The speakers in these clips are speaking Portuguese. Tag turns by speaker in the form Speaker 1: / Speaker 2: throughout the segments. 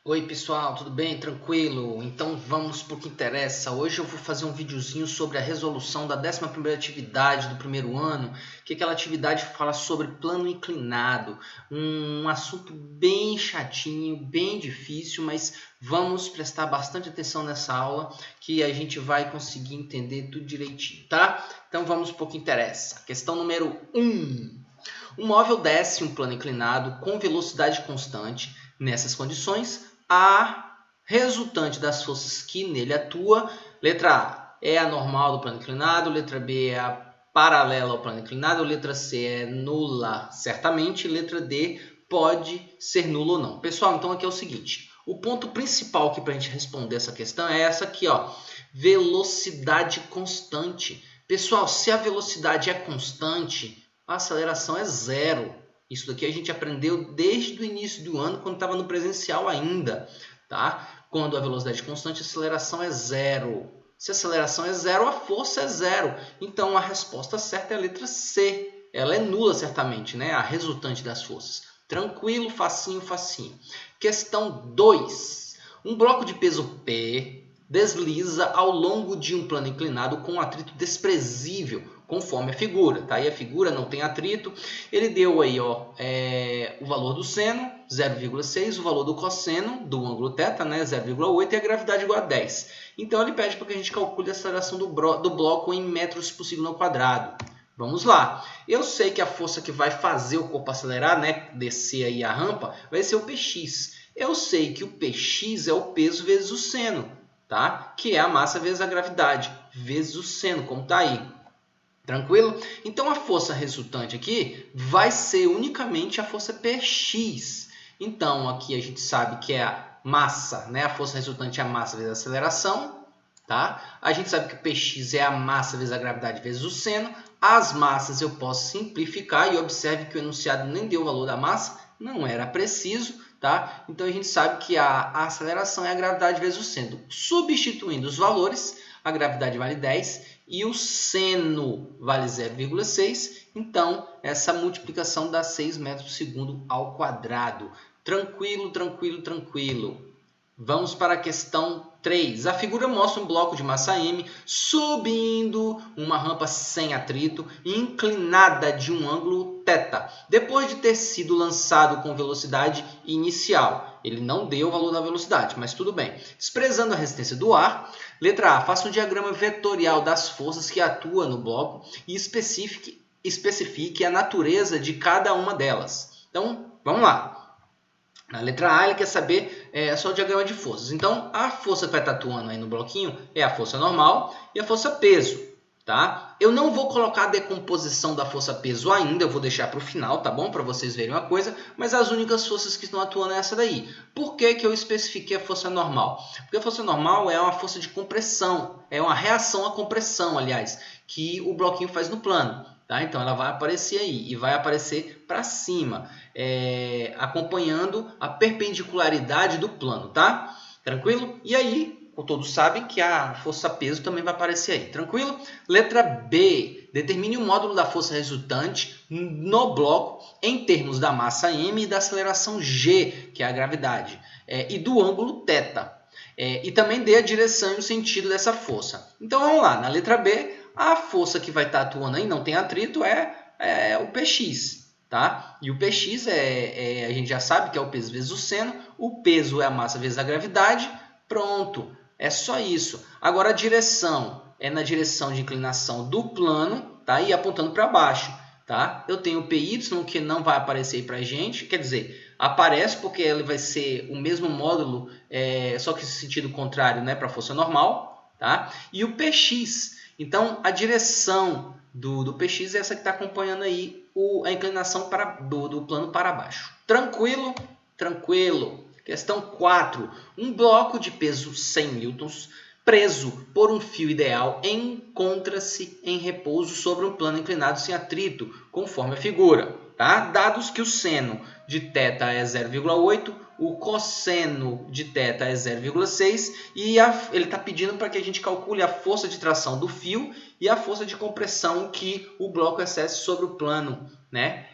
Speaker 1: Oi pessoal, tudo bem? Tranquilo? Então vamos para o que interessa. Hoje eu vou fazer um videozinho sobre a resolução da 11ª atividade do primeiro ano, que aquela atividade fala sobre plano inclinado, um assunto bem chatinho, bem difícil, mas vamos prestar bastante atenção nessa aula que a gente vai conseguir entender tudo direitinho, tá? Então vamos para o que interessa. Questão número 1. Um móvel desce um plano inclinado com velocidade constante. Nessas condições, a resultante das forças que nele atua, letra A é a normal do plano inclinado, letra B é a paralela ao plano inclinado, letra C é nula, certamente, letra D pode ser nula ou não. Pessoal, então aqui é o seguinte, o ponto principal aqui para a gente responder essa questão é essa aqui, ó, velocidade constante. Pessoal, se a velocidade é constante, a aceleração é zero. Isso daqui a gente aprendeu desde o início do ano, quando estava no presencial ainda, tá? Quando a velocidade é constante, a aceleração é zero. Se a aceleração é zero, a força é zero. Então, a resposta certa é a letra C. Ela é nula, certamente, né? A resultante das forças. Tranquilo, facinho, facinho. Questão 2. Um bloco de peso P desliza ao longo de um plano inclinado com um atrito desprezível, conforme a figura, tá? E a figura não tem atrito. Ele deu aí, ó, o valor do seno, 0,6, o valor do cosseno do ângulo θ, né, 0,8, e a gravidade igual a 10. Então ele pede para que a gente calcule a aceleração do bloco em metros por segundo ao quadrado. Vamos lá. Eu sei que a força que vai fazer o corpo acelerar, né, descer aí a rampa, vai ser o Px. Eu sei que o Px é o peso vezes o seno, tá? Que é a massa vezes a gravidade, vezes o seno, como está aí. Tranquilo? Então, a força resultante aqui vai ser unicamente a força Px. Então, aqui a gente sabe que é a massa, né? A força resultante é a massa vezes a aceleração, tá? A gente sabe que o Px é a massa vezes a gravidade vezes o seno. As massas eu posso simplificar e observe que o enunciado nem deu o valor da massa, não era preciso, tá? Então, a gente sabe que a aceleração é a gravidade vezes o seno. Substituindo os valores, a gravidade vale 10 e o seno vale 0,6. Então, essa multiplicação dá 6 metros por segundo ao quadrado. Tranquilo, tranquilo, tranquilo. Vamos para a questão 3. A figura mostra um bloco de massa M subindo uma rampa sem atrito, inclinada de um ângulo θ, depois de ter sido lançado com velocidade inicial. Ele não deu o valor da velocidade, mas tudo bem. Desprezando a resistência do ar, letra A, faça um diagrama vetorial das forças que atuam no bloco e especifique a natureza de cada uma delas. Então, vamos lá. Na letra A, ele quer saber só o diagrama de forças. Então, a força que vai estar atuando aí no bloquinho é a força normal e a força peso, tá? Eu não vou colocar a decomposição da força peso ainda, eu vou deixar para o final, tá bom? Para vocês verem uma coisa, mas as únicas forças que estão atuando é essa daí. Por que que eu especifiquei a força normal? Porque a força normal é uma força de compressão, é uma reação à compressão, aliás, que o bloquinho faz no plano. Tá? Então, ela vai aparecer aí e vai aparecer para cima, acompanhando a perpendicularidade do plano, tá? Tranquilo? E aí, todos sabem que a força peso também vai aparecer aí, tranquilo? Letra B, determine o módulo da força resultante no bloco em termos da massa M e da aceleração G, que é a gravidade, e do ângulo θ. E também dê a direção e o sentido dessa força. Então, vamos lá, na letra B, a força que vai estar atuando aí, não tem atrito, é o Px, tá? E o Px a gente já sabe que é o peso vezes o seno, o peso é a massa vezes a gravidade, pronto, é só isso. Agora a direção é na direção de inclinação do plano, tá? E apontando para baixo, tá? Eu tenho o Py, que não vai aparecer aí pra gente, quer dizer, aparece porque ele vai ser o mesmo módulo, só que em sentido contrário, né, para a força normal, tá? E o Px, então, a direção do Px é essa que está acompanhando aí a inclinação do plano para baixo. Tranquilo? Tranquilo. Questão 4. Um bloco de peso 100 newtons preso por um fio ideal encontra-se em repouso sobre um plano inclinado sem atrito, conforme a figura. Tá? Dados que o seno de θ é 0,8, o cosseno de θ é 0,6 e ele está pedindo para que a gente calcule a força de tração do fio e a força de compressão que o bloco exerce sobre o plano, né?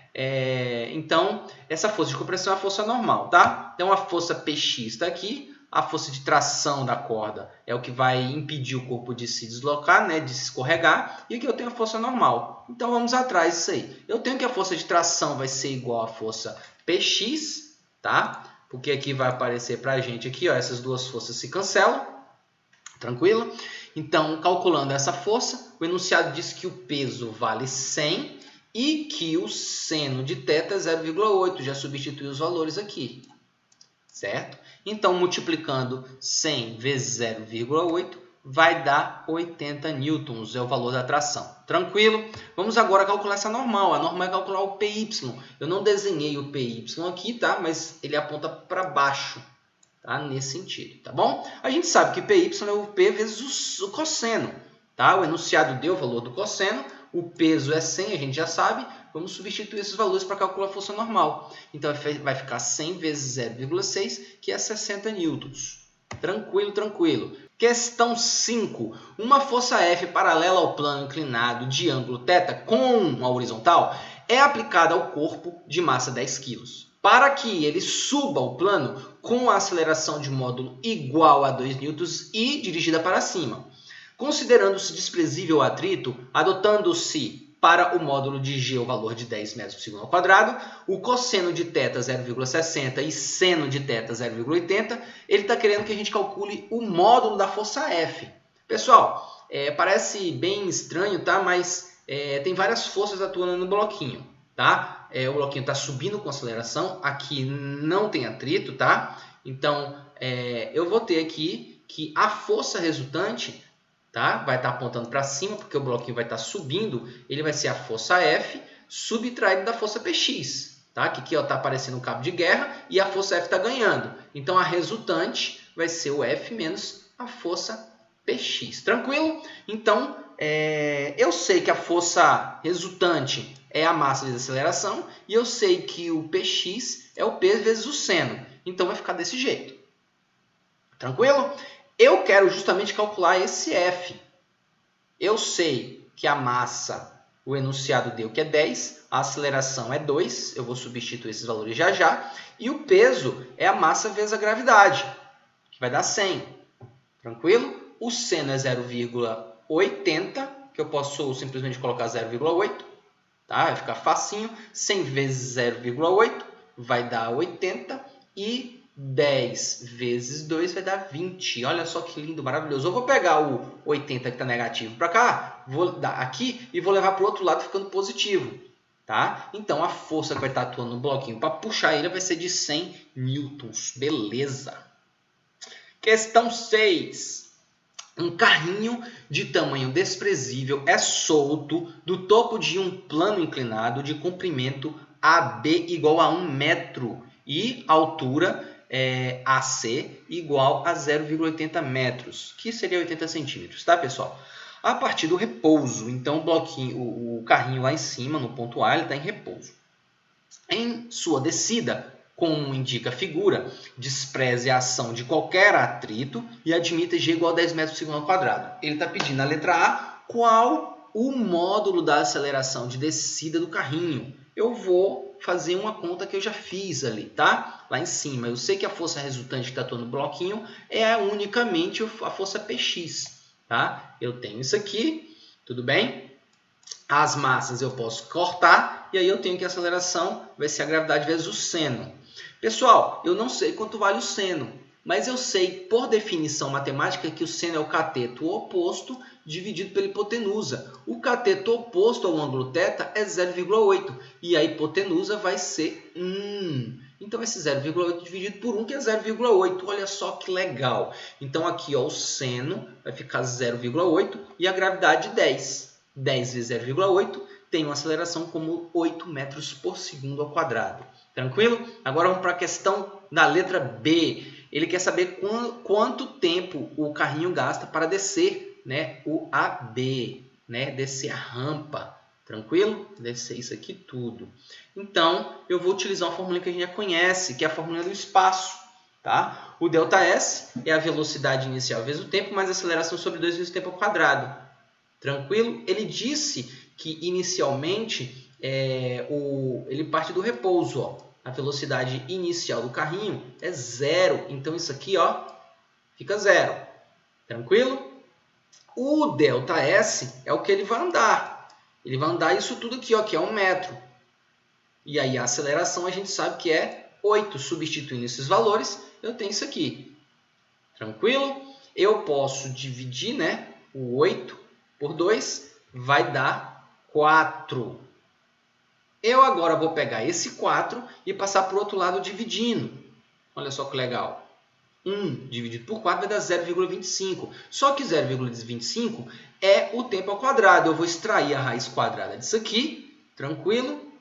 Speaker 1: Então, essa força de compressão é a força normal, tá? Então, a força Px está aqui. A força de tração da corda é o que vai impedir o corpo de se deslocar, né, de se escorregar. E aqui eu tenho a força normal. Então, vamos atrás disso aí. Eu tenho que a força de tração vai ser igual à força Px, tá? Porque aqui vai aparecer para a gente aqui, ó, essas duas forças se cancelam. Tranquilo? Então, calculando essa força, o enunciado diz que o peso vale 100 e que o seno de θ é 0,8. Já substitui os valores aqui. Certo? Então, multiplicando 100 vezes 0,8 vai dar 80 newtons, é o valor da tração. Tranquilo? Vamos agora calcular essa normal. A normal é calcular o PY. Eu não desenhei o PY aqui, tá? Mas ele aponta para baixo, tá? Nesse sentido, tá bom? A gente sabe que PY é o P vezes o cosseno, tá? O enunciado deu o valor do cosseno, o peso é 100, a gente já sabe. Vamos substituir esses valores para calcular a força normal. Então, vai ficar 100 vezes 0,6, que é 60 newtons. Tranquilo, tranquilo. Questão 5. Uma força F paralela ao plano inclinado de ângulo θ com a horizontal é aplicada ao corpo de massa 10 kg. Para que ele suba o plano com a aceleração de módulo igual a 2 newtons e dirigida para cima. Considerando-se desprezível o atrito, adotando-se para o módulo de G o valor de 10 metros por segundo ao quadrado, o cosseno de θ 0,60 e seno de θ 0,80, ele está querendo que a gente calcule o módulo da força F. Pessoal, parece bem estranho, tá? Mas tem várias forças atuando no bloquinho, tá? O bloquinho está subindo com aceleração, aqui não tem atrito, tá? Então, eu vou ter aqui que a força resultante, tá? Vai estar apontando para cima, porque o bloquinho vai estar subindo, ele vai ser a força F subtraído da força Px, tá? Que aqui está aparecendo um cabo de guerra e a força F está ganhando. Então, a resultante vai ser o F menos a força Px. Tranquilo? Então, eu sei que a força resultante é a massa de aceleração e eu sei que o Px é o P vezes o seno. Então, vai ficar desse jeito. Tranquilo? Eu quero justamente calcular esse F. Eu sei que a massa, o enunciado deu que é 10, a aceleração é 2, eu vou substituir esses valores já já, e o peso é a massa vezes a gravidade, que vai dar 100. Tranquilo? O seno é 0,80, que eu posso simplesmente colocar 0,8, tá? Vai ficar facinho. 100 vezes 0,8 vai dar 80 e 10 vezes 2 vai dar 20. Olha só que lindo, maravilhoso. Eu vou pegar o 80 que está negativo para cá, vou dar aqui e vou levar para o outro lado ficando positivo. Tá? Então, a força que vai estar atuando no bloquinho para puxar ele vai ser de 100 newtons. Beleza. Questão 6. Um carrinho de tamanho desprezível é solto do topo de um plano inclinado de comprimento AB igual a 1 metro e altura AC igual a 0,80 metros, que seria 80 centímetros, tá, pessoal? A partir do repouso, então o carrinho lá em cima, no ponto A, ele está em repouso. Em sua descida, como indica a figura, despreze a ação de qualquer atrito e admita G igual a 10 metros por segundo ao quadrado. Ele está pedindo na letra A qual o módulo da aceleração de descida do carrinho. Eu vou fazer uma conta que eu já fiz ali, tá? Lá em cima. Eu sei que a força resultante que está atuando no bloquinho é unicamente a força Px, tá? Eu tenho isso aqui, tudo bem? As massas eu posso cortar e aí eu tenho que a aceleração vai ser a gravidade vezes o seno. Pessoal, eu não sei quanto vale o seno, mas eu sei por definição matemática que o seno é o cateto oposto dividido pela hipotenusa. O cateto oposto ao ângulo θ é 0,8 e a hipotenusa vai ser 1. Então, esse 0,8 dividido por 1, que é 0,8. Olha só que legal. Então, aqui ó, o seno vai ficar 0,8 e a gravidade 10. 10 vezes 0,8 tem uma aceleração como 8 metros por segundo ao quadrado. Tranquilo? Agora vamos para a questão da letra B. Ele quer saber quanto tempo o carrinho gasta para descer, né, o AB, né, descer a rampa. Tranquilo? Descer isso aqui tudo. Então, eu vou utilizar uma fórmula que a gente já conhece, que é a fórmula do espaço. Tá? O ΔS é a velocidade inicial vezes o tempo, mais a aceleração sobre 2 vezes o tempo ao quadrado. Tranquilo? Ele disse que inicialmente ele parte do repouso, ó. A velocidade inicial do carrinho é 0, então isso aqui, ó, fica 0. Tranquilo? O ΔS é o que ele vai andar. Ele vai andar isso tudo aqui, ó, que é 1 metro. E aí a aceleração a gente sabe que é 8. Substituindo esses valores, eu tenho isso aqui. Tranquilo? Eu posso dividir, né, o 8 por 2, vai dar 4. Eu agora vou pegar esse 4 e passar para o outro lado dividindo. Olha só que legal. 1 dividido por 4 vai dar 0,25. Só que 0,25 é o tempo ao quadrado. Eu vou extrair a raiz quadrada disso aqui, tranquilo?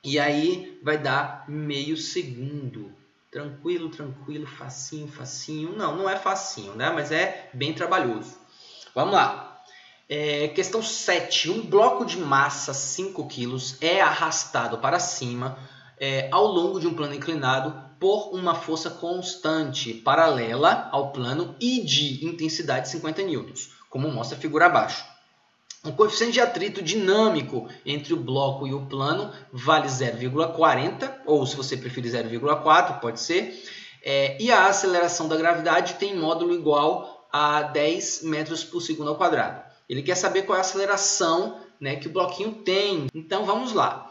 Speaker 1: E aí vai dar meio segundo. Tranquilo, tranquilo, facinho, facinho. Não, não é facinho, né? Mas é bem trabalhoso. Vamos lá. Questão 7. Um bloco de massa 5 kg é arrastado para cima ao longo de um plano inclinado por uma força constante, paralela ao plano e de intensidade 50 N, como mostra a figura abaixo. O coeficiente de atrito dinâmico entre o bloco e o plano vale 0,40, ou se você preferir 0,4, pode ser. E a aceleração da gravidade tem módulo igual a 10 metros por segundo ao quadrado. Ele quer saber qual é a aceleração, né, que o bloquinho tem. Então, vamos lá.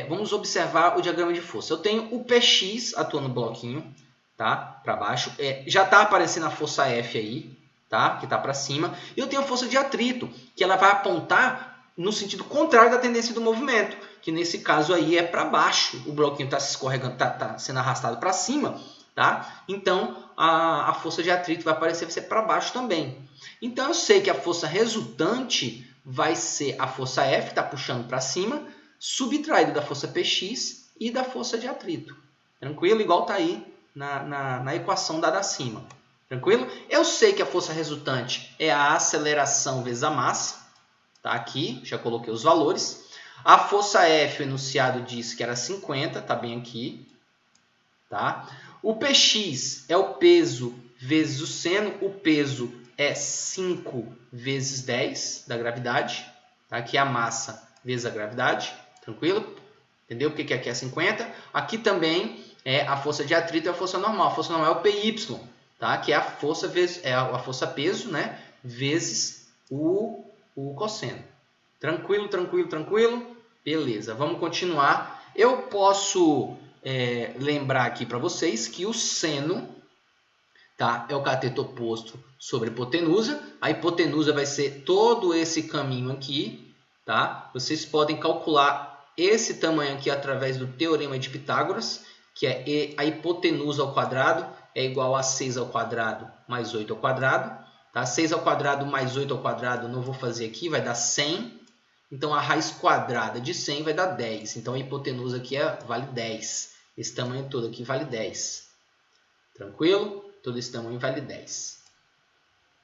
Speaker 1: Vamos observar o diagrama de força. Eu tenho o Px atuando no bloquinho, tá? Para baixo. Já está aparecendo a força F aí, tá? Que está para cima. E eu tenho a força de atrito, que ela vai apontar no sentido contrário da tendência do movimento, que nesse caso aí é para baixo. O bloquinho está se escorregando, está sendo arrastado para cima, tá? Então, a força de atrito vai ser para baixo também. Então, eu sei que a força resultante vai ser a força F, que está puxando para cima, subtraído da força Px e da força de atrito. Tranquilo? Igual está aí na equação dada acima. Tranquilo? Eu sei que a força resultante é a aceleração vezes a massa. Tá aqui, já coloquei os valores. A força F, o enunciado disse que era 50, tá bem aqui. Tá? O Px é o peso vezes o seno. O peso é 5 vezes 10 da gravidade. Tá? Aqui é a massa vezes a gravidade. Tranquilo? Entendeu porque aqui é 50? Aqui também é a força de atrito e a força normal. A força normal é o Py, tá? Que é a força vezes, a força peso, né? Vezes o cosseno. Tranquilo, tranquilo, tranquilo? Beleza, vamos continuar. Eu posso lembrar aqui para vocês que o seno, tá, é o cateto oposto sobre a hipotenusa. A hipotenusa vai ser todo esse caminho aqui, tá? Vocês podem calcular esse tamanho aqui através do teorema de Pitágoras, que é a hipotenusa ao quadrado é igual a 6 ao quadrado mais 8 ao quadrado. Tá? 6 ao quadrado mais 8 ao quadrado não vou fazer aqui, vai dar 100. Então, a raiz quadrada de 100 vai dar 10. Então, a hipotenusa aqui vale 10. Esse tamanho todo aqui vale 10. Tranquilo? Todo esse tamanho vale 10.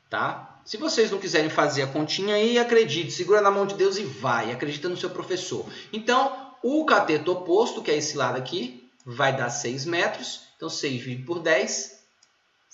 Speaker 1: Tá? Se vocês não quiserem fazer a continha aí, acredite, segura na mão de Deus e vai. Acredita no seu professor. Então, o cateto oposto, que é esse lado aqui, vai dar 6 metros. Então, 6 dividido por 10,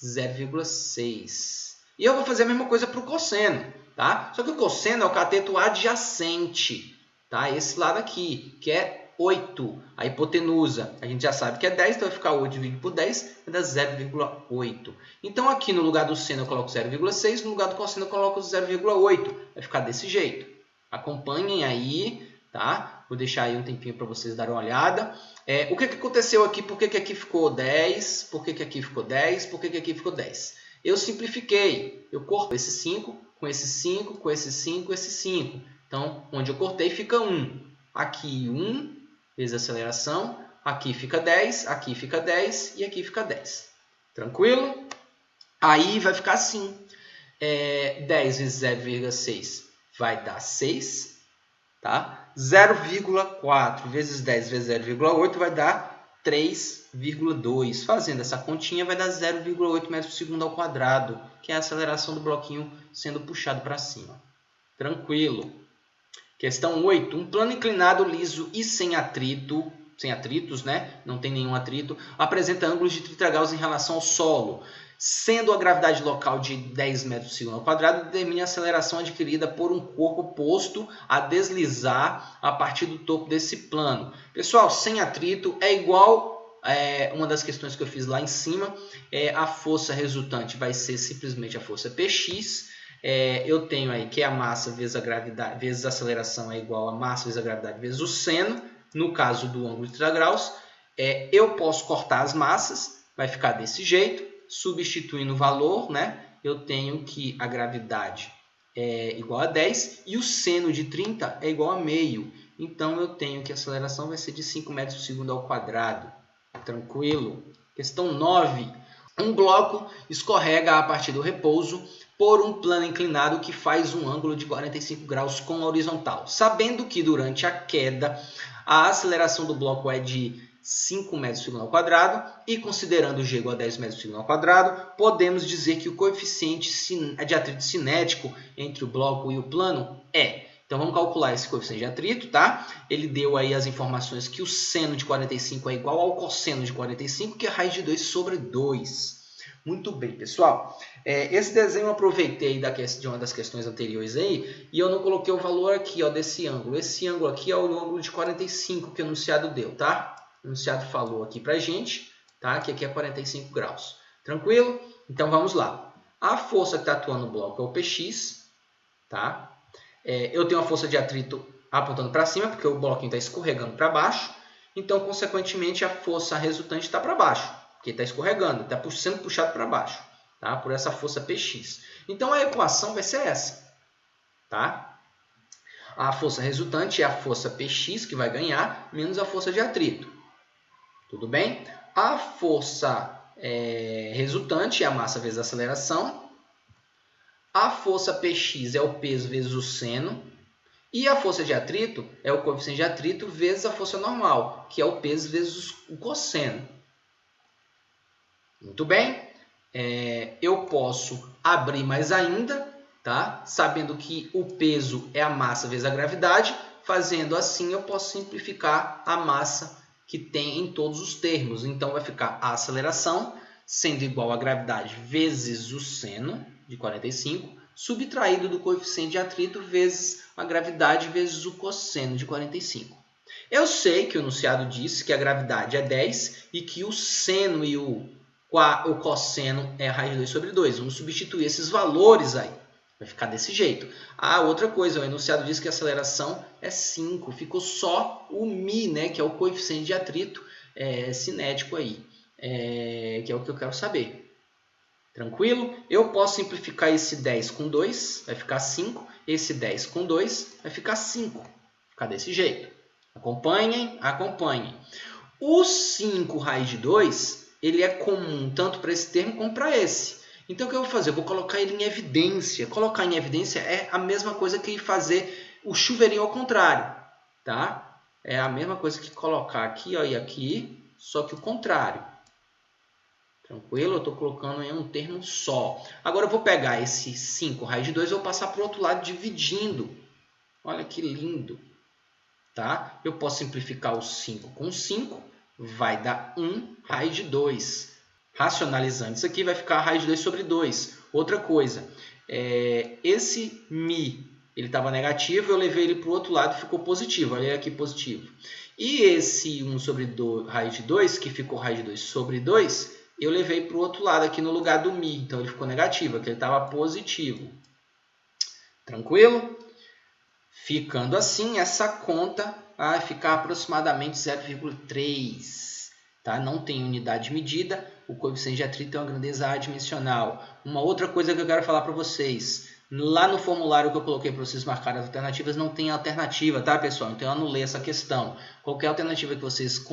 Speaker 1: 0,6. E eu vou fazer a mesma coisa para o cosseno. Tá? Só que o cosseno é o cateto adjacente. Tá? Esse lado aqui, que é 8. A hipotenusa, a gente já sabe que é 10, então vai ficar 8 dividido por 10, vai dar 0,8. Então, aqui no lugar do seno eu coloco 0,6, no lugar do cosseno eu coloco 0,8. Vai ficar desse jeito. Acompanhem aí, tá? Vou deixar aí um tempinho para vocês darem uma olhada. O que aconteceu aqui? Por que aqui ficou 10? Por que aqui ficou 10? Por que aqui ficou 10? Eu simplifiquei. Eu corto esse 5, com esse 5, com esse 5, com esse 5. Então, onde eu cortei fica 1. Aqui 1 vezes a aceleração. Aqui fica 10, aqui fica 10 e aqui fica 10. Tranquilo? Aí vai ficar assim. 10 vezes 0,6 vai dar 6. Tá? 0,4 vezes 10 vezes 0,8 vai dar 3,2. Fazendo essa continha vai dar 0,8 metros por segundo ao quadrado, que é a aceleração do bloquinho sendo puxado para cima. Tranquilo. Questão 8. Um plano inclinado, liso e sem atritos, né? Não tem nenhum atrito, apresenta ângulos de 30 graus em relação ao solo. sendo a gravidade local de 10 metros por segundo ao quadrado, determine a aceleração adquirida por um corpo posto a deslizar a partir do topo desse plano. Pessoal, sem atrito é igual uma das questões que eu fiz lá em cima, a força resultante vai ser simplesmente a força Px. Eu tenho aí que a massa vezes a gravidade vezes a aceleração é igual a massa vezes a gravidade vezes o seno. No caso do ângulo de 30 graus, eu posso cortar as massas, vai ficar desse jeito. Substituindo o valor, né, eu tenho que a gravidade é igual a 10 e o seno de 30 é igual a meio. Então, eu tenho que a aceleração vai ser de 5 metros por segundo ao quadrado. Tranquilo? Questão 9. Um bloco escorrega a partir do repouso por um plano inclinado que faz um ângulo de 45 graus com a horizontal. Sabendo que durante a queda a aceleração do bloco é de 5 metros por segundo ao quadrado e considerando g igual a 10 metros por segundo ao quadrado, podemos dizer que o coeficiente de atrito cinético entre o bloco e o plano é. Então vamos calcular esse coeficiente de atrito, tá? Ele deu aí as informações que o seno de 45 é igual ao cosseno de 45, que é a raiz de 2 sobre 2. Muito bem, pessoal. Esse desenho eu aproveitei de uma das questões anteriores aí e eu não coloquei o valor aqui, ó, desse ângulo. Esse ângulo aqui é o ângulo de 45 que o enunciado deu, tá? O enunciado falou aqui pra gente, tá? Que aqui é 45 graus. Tranquilo? Então vamos lá. A força que está atuando no bloco é o Px, tá? Eu tenho a força de atrito apontando para cima, porque o bloquinho está escorregando para baixo. Então, consequentemente, a força resultante está para baixo, porque está escorregando, está sendo puxado para baixo, tá? Por essa força Px. Então, a equação vai ser essa, tá? A força resultante é a força Px, que vai ganhar, menos a força de atrito. Tudo bem? A força resultante é a massa vezes a aceleração. A força Px é o peso vezes o seno. E a força de atrito é o coeficiente de atrito vezes a força normal, que é o peso vezes o cosseno. Muito bem. Eu posso abrir mais ainda, tá? Sabendo que o peso é a massa vezes a gravidade. Fazendo assim, eu posso simplificar a massa que tem em todos os termos. Então, vai ficar a aceleração sendo igual a gravidade vezes o seno de 45, subtraído do coeficiente de atrito vezes a gravidade vezes o cosseno de 45. Eu sei que o enunciado disse que a gravidade é 10 e que o seno e o cosseno é a raiz de 2 sobre 2. Vamos substituir esses valores aí. Vai ficar desse jeito. Outra coisa, o enunciado diz que a aceleração é 5. Ficou só o μ, né, que é o coeficiente de atrito cinético aí, que é o que eu quero saber. Tranquilo? Eu posso simplificar esse 10 com 2, vai ficar 5. Esse 10 com 2 vai ficar 5. Vai ficar desse jeito. Acompanhem, acompanhem. O 5 raiz de 2, ele é comum tanto para esse termo como para esse. Então, o que eu vou fazer? Eu vou colocar ele em evidência. Colocar em evidência é a mesma coisa que fazer o chuveirinho ao contrário, tá? É a mesma coisa que colocar aqui, ó, e aqui, só que o contrário. Tranquilo? Eu estou colocando em um termo só. Agora, eu vou pegar esse 5 raiz de 2 e vou passar para o outro lado dividindo. Olha que lindo, tá? Eu posso simplificar o 5 com 5, vai dar 1 raiz de 2. Racionalizando isso aqui, vai ficar a raiz de 2 sobre 2. Outra coisa, esse μ, ele estava negativo, eu levei ele para o outro lado e ficou positivo. Olha aqui, positivo. E esse 1 sobre 2, raiz de 2, que ficou raiz de 2 sobre 2, eu levei para o outro lado, aqui no lugar do μ. Então, ele ficou negativo, aqui ele estava positivo. Tranquilo? Ficando assim, essa conta vai ficar aproximadamente 0,3. Tá? Não tem unidade de medida, o coeficiente de atrito é uma grandeza adimensional. Uma outra coisa que eu quero falar para vocês, lá no formulário que eu coloquei para vocês marcarem as alternativas, não tem alternativa, tá, pessoal? Então eu anulei essa questão. Qualquer alternativa que vocês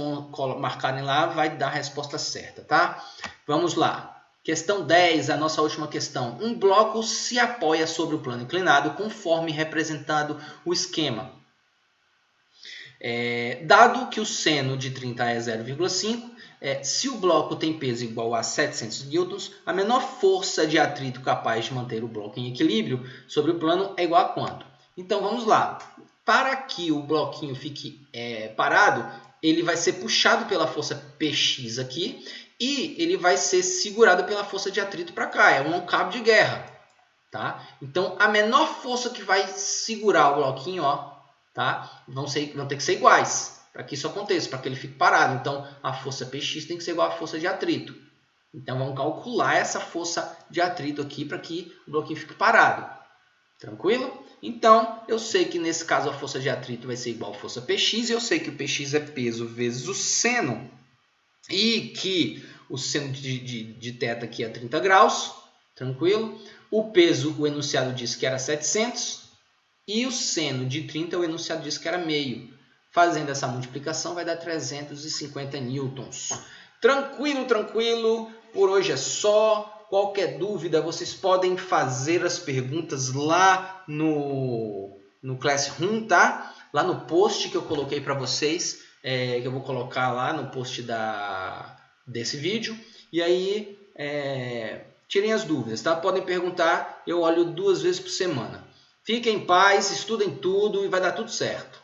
Speaker 1: marcarem lá vai dar a resposta certa, tá? Vamos lá. Questão 10, a nossa última questão. Um bloco se apoia sobre o plano inclinado conforme representado o esquema. Dado que o seno de 30 é 0,5, se o bloco tem peso igual a 700 newtons, a menor força de atrito capaz de manter o bloco em equilíbrio sobre o plano é igual a quanto? Então, vamos lá. Para que o bloquinho fique parado, ele vai ser puxado pela força Px aqui e ele vai ser segurado pela força de atrito para cá, é um cabo de guerra, tá? Então a menor força que vai segurar o bloquinho, ó, tá? Vão ter que ser iguais para que isso aconteça, para que ele fique parado. Então a força Px tem que ser igual à força de atrito. Então vamos calcular essa força de atrito aqui para que o bloquinho fique parado. Tranquilo? Então, eu sei que nesse caso a força de atrito vai ser igual à força Px, e eu sei que o Px é peso vezes o seno, e que o seno de θ aqui é 30 graus, tranquilo? O peso, o enunciado disse que era 700, e o seno de 30, o enunciado disse que era meio. Fazendo essa multiplicação vai dar 350 newtons. Tranquilo, tranquilo, por hoje é só. Qualquer dúvida, vocês podem fazer as perguntas lá no Classroom, tá? Lá no post que eu coloquei para vocês, que eu vou colocar lá no post desse vídeo. E aí, tirem as dúvidas, tá? Podem perguntar, eu olho 2 vezes por semana. Fiquem em paz, estudem tudo e vai dar tudo certo.